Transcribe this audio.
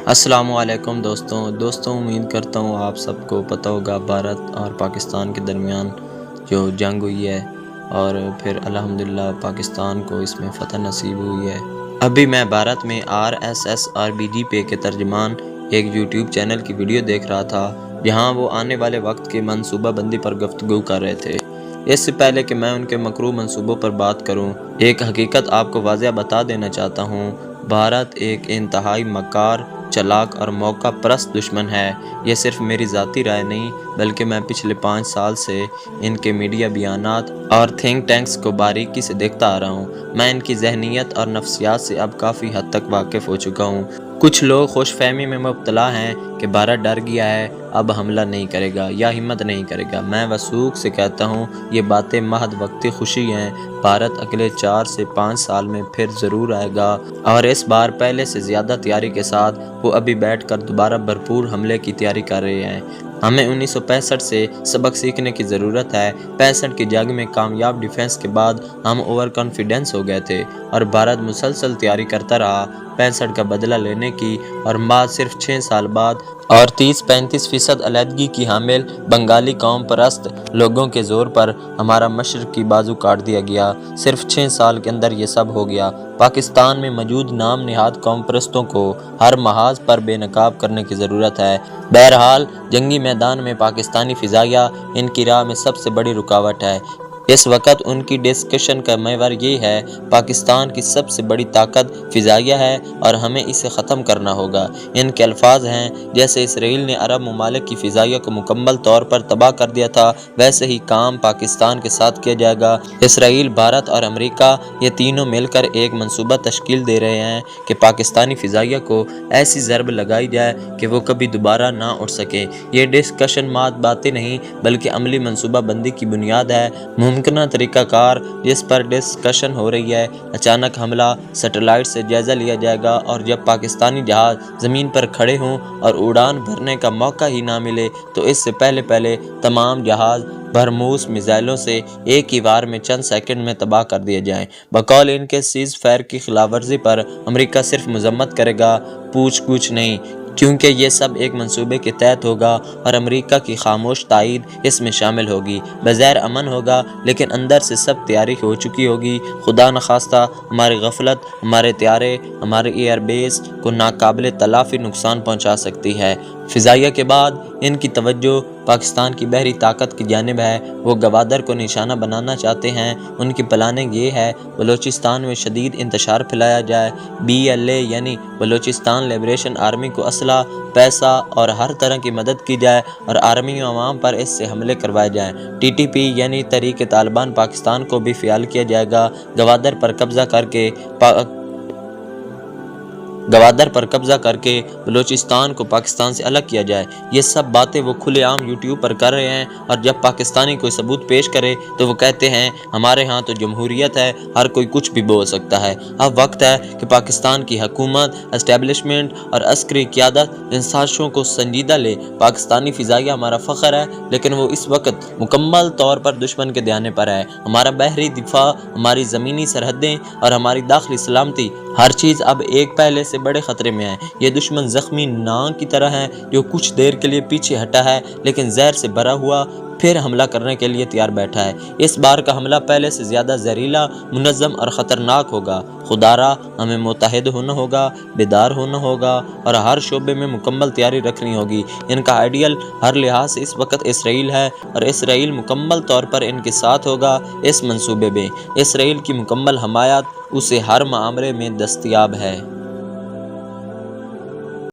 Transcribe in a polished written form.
السلام علیکم دوستوں امید کرتا ہوں آپ سب کو پتہ ہوگا بھارت اور پاکستان کے درمیان جو جنگ ہوئی ہے اور پھر الحمدللہ پاکستان کو اس میں فتح نصیب ہوئی ہے۔ ابھی میں بھارت میں RSS اور BJP کے ترجمان ایک YouTube چینل کی ویڈیو دیکھ رہا تھا جہاں وہ آنے والے وقت کی منصوبہ بندی پر گفتگو کر رہے تھے۔ اس سے پہلے کہ میں ان کے مکروہ منصوبوں پر بات کروں، ایک حقیقت آپ کو واضح بتا دینا چاہتا ہوں۔ بھارت ایک انتہائی مکار، چلاک اور موقع پرست دشمن ہے۔ یہ صرف میری ذاتی رائے نہیں بلکہ میں پچھلے 5 سال سے ان کے میڈیا بیانات اور تھنک ٹینکس کو باریکی سے دیکھتا آ رہا ہوں۔ میں ان کی ذہنیت اور نفسیات سے اب کافی حد تک واقف ہو چکا ہوں۔ کچھ لوگ خوش فہمی میں مبتلا ہیں کہ بھارت ڈر گیا ہے، اب حملہ نہیں کرے گا یا ہمت نہیں کرے گا۔ میں وثوق سے کہتا ہوں یہ باتیں محض وقتی خوشی ہیں۔ بھارت اگلے 4 سے 5 سال میں پھر ضرور آئے گا اور اس بار پہلے سے زیادہ تیاری کے ساتھ وہ ابھی بیٹھ کر دوبارہ بھرپور حملے کی تیاری کر رہے ہیں۔ ہمیں 1965 سے سبق سیکھنے کی ضرورت ہے۔ 65 کی جنگ میں کامیاب ڈیفنس کے بعد ہم اوور کانفیڈنس ہو گئے تھے اور بھارت مسلسل تیاری کرتا رہا 65 کا بدلہ لینے کی، اور بعد صرف 6 سال بعد اور 30-35% علیحدگی کی حامل بنگالی قوم پرست لوگوں کے زور پر ہمارا مشرقی بازو کاٹ دیا گیا۔ صرف 6 سال کے اندر یہ سب ہو گیا۔ پاکستان میں موجود نام نہاد قوم پرستوں کو ہر محاذ پر بے نقاب کرنے کی ضرورت ہے۔ بہرحال جنگی میدان میں پاکستانی فضائیہ ان کی راہ میں سب سے بڑی رکاوٹ ہے۔ اس وقت ان کی ڈسکشن کا محور یہ ہے پاکستان کی سب سے بڑی طاقت فضائیہ ہے اور ہمیں اسے ختم کرنا ہوگا۔ ان کے الفاظ ہیں جیسے اسرائیل نے عرب ممالک کی فضائیہ کو مکمل طور پر تباہ کر دیا تھا ویسے ہی کام پاکستان کے ساتھ کیا جائے گا۔ اسرائیل، بھارت اور امریکہ یہ تینوں مل کر ایک منصوبہ تشکیل دے رہے ہیں کہ پاکستانی فضائیہ کو ایسی ضرب لگائی جائے کہ وہ کبھی دوبارہ نہ اٹھ سکے۔ یہ ڈسکشن مات باتیں نہیں بلکہ عملی منصوبہ بندی کی بنیاد ہے۔ ممکنہ طریقہ کار جس پر ڈسکشن ہو رہی ہے، اچانک حملہ سیٹلائٹ سے جائزہ لیا جائے گا اور جب پاکستانی جہاز زمین پر کھڑے ہوں اور اڑان بھرنے کا موقع ہی نہ ملے تو اس سے پہلے تمام جہاز برہموس میزائلوں سے ایک ہی وار میں چند سیکنڈ میں تباہ کر دیے جائیں۔ بقول ان کے سیز فائر کی خلاف ورزی پر امریکہ صرف مذمت کرے گا، پوچھ گچھ نہیں، کیونکہ یہ سب ایک منصوبے کے تحت ہوگا اور امریکہ کی خاموش تائید اس میں شامل ہوگی۔ بظاہر امن ہوگا لیکن اندر سے سب تیاری ہو چکی ہوگی۔ خدا نخواستہ ہماری غفلت ہمارے طیارے، ہمارے ایئر بیس کو ناقابل تلافی نقصان پہنچا سکتی ہے۔ فضائیہ کے بعد ان کی توجہ پاکستان کی بحری طاقت کی جانب ہے۔ وہ گوادر کو نشانہ بنانا چاہتے ہیں۔ ان کی پلاننگ یہ ہے بلوچستان میں شدید انتشار پھیلایا جائے، BLA یعنی بلوچستان لبریشن آرمی کو اسلحہ، پیسہ اور ہر طرح کی مدد کی جائے اور آرمی و عوام پر اس سے حملے کروائے جائیں۔ TTP یعنی تحریک طالبان پاکستان کو بھی فعال کیا جائے گا۔ گوادر پر قبضہ کر کے بلوچستان کو پاکستان سے الگ کیا جائے۔ یہ سب باتیں وہ کھلے عام YouTube پر کر رہے ہیں اور جب پاکستانی کوئی ثبوت پیش کرے تو وہ کہتے ہیں ہمارے ہاں تو جمہوریت ہے، ہر کوئی کچھ بھی بول سکتا ہے۔ اب وقت ہے کہ پاکستان کی حکومت، اسٹیبلشمنٹ اور عسکری قیادت ان سازشوں کو سنجیدہ لے۔ پاکستانی فضائیہ ہمارا فخر ہے لیکن وہ اس وقت مکمل طور پر دشمن کے دھیانے پر ہے۔ ہمارا بحری دفاع، ہماری زمینی سرحدیں اور ہماری داخلی سلامتی، ہر چیز اب ایک پہلے سے بڑے خطرے میں ہے۔ یہ دشمن زخمی ناؤ کی طرح ہے جو کچھ دیر کے لیے پیچھے ہٹا ہے لیکن زہر سے بھرا ہوا پھر حملہ کرنے کے لیے تیار بیٹھا ہے۔ اس بار کا حملہ پہلے سے زیادہ زہریلا، منظم اور خطرناک ہوگا۔ خدا را ہمیں متحد ہونا ہوگا، بیدار ہونا ہوگا اور ہر شعبے میں مکمل تیاری رکھنی ہوگی۔ ان کا آئیڈیل ہر لحاظ سے اس وقت اسرائیل ہے اور اسرائیل مکمل طور پر ان کے ساتھ ہوگا اس منصوبے میں۔ اسرائیل کی مکمل حمایت اسے ہر معاملے میں دستیاب ہے۔